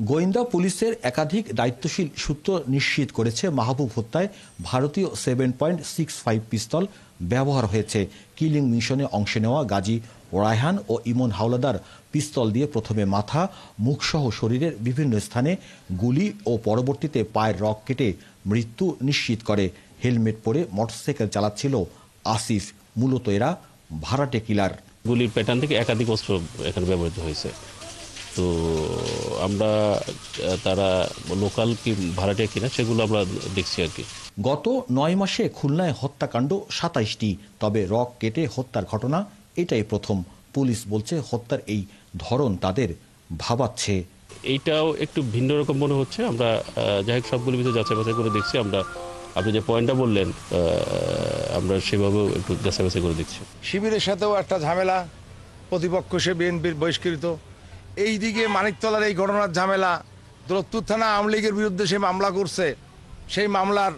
গোয়েন্দা পুলিশের একাধিক দায়িত্বশীল সূত্র নিশ্চিত করেছে মাহবুব হত্যায় ভারতীয় 7.65 পিস্তল ব্যবহার হয়েছে। কিলিং মিশনে অংশ নেওয়া গাজী রায়হান ও ইমন হাওলাদার পিস্তল দিয়ে প্রথমে মাথা, মুখসহ শরীরের বিভিন্ন স্থানে গুলি ও পরবর্তীতে পায়ের রগ কেটে মৃত্যু নিশ্চিত করে। হেলমেট পরে মোটরসাইকেল চালাচ্ছিল আসিফ। মূলত এরা ভাড়াটে কিলার। গুলির প্যাটার্ন থেকে একাধিক অস্ত্র এখানে ব্যবহৃত হয়েছে। তো আমরা তারা লোকাল কি ভাড়াটে কিনা সেগুলো আমরা দেখছি আর কি। গত 9 মাসে খুলনায় হত্যাকাণ্ড 27টি, তবে রগ কেটে হত্যার ঘটনা এটাই প্রথম। পুলিশ বলছে হত্যার এই ধরন তাদের ভাবাচ্ছে। এইটাও একটু ভিন্ন রকম মনে হচ্ছে। আমরা যাই হোক সবগুলো বিষয় যাচাই বাছাই করে দেখছি। আপনি যে পয়েন্টটা বললেন আমরা সেভাবেও একটু যাচাই বাছাই করে দেখছি। শিবিরের সাথেও একটা ঝামেলা, প্রতিপক্ষ সে বিএনপির বহিষ্কৃত। এইদিকে মানিকতলার এই ঘটনার ঝামেলা, দৌলতপুর থানা আওয়ামী লীগের বিরুদ্ধে সে মামলা করছে, সেই মামলার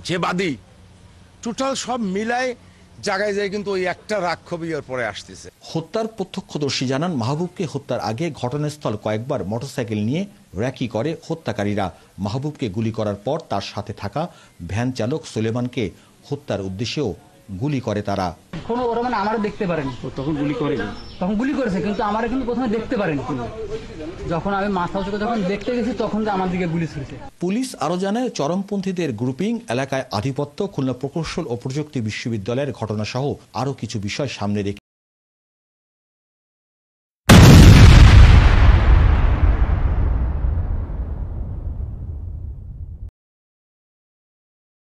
যে বাদী, টোটাল সব মিলায় জায়গায় যায় কিন্তু ওই একটা রাগ ক্ষোভই ওর পরে আসতেছে। হত্যার প্রত্যক্ষদর্শী জানান মাহবুবকে হত্যার আগে ঘটনাস্থল কয়েকবার মোটরসাইকেল নিয়ে র্যাকি করে হত্যাকারীরা। মাহবুবকে গুলি করার পর তার সাথে থাকা ভ্যান চালক সুলেমানকে হত্যার উদ্দেশ্যেও গুলি করে তারা। ওরা মানে আমারও দেখতে পারেনি, তখন গুলি করেনি, তখন গুলি করেছে কিন্তু আমার কিন্তু প্রথমে দেখতে পারেনি। যখন আমি মাথা উঁচু যখন দেখতে গেছি তখন আমার দিকে গুলি ছুড়েছে। পুলিশ আরো জানায় চরমপন্থীদের গ্রুপিং, এলাকায় আধিপত্য, খুলনা প্রকৌশল ও প্রযুক্তি বিশ্ববিদ্যালয়ের ঘটনা সহ আরো কিছু বিষয় সামনে রেখে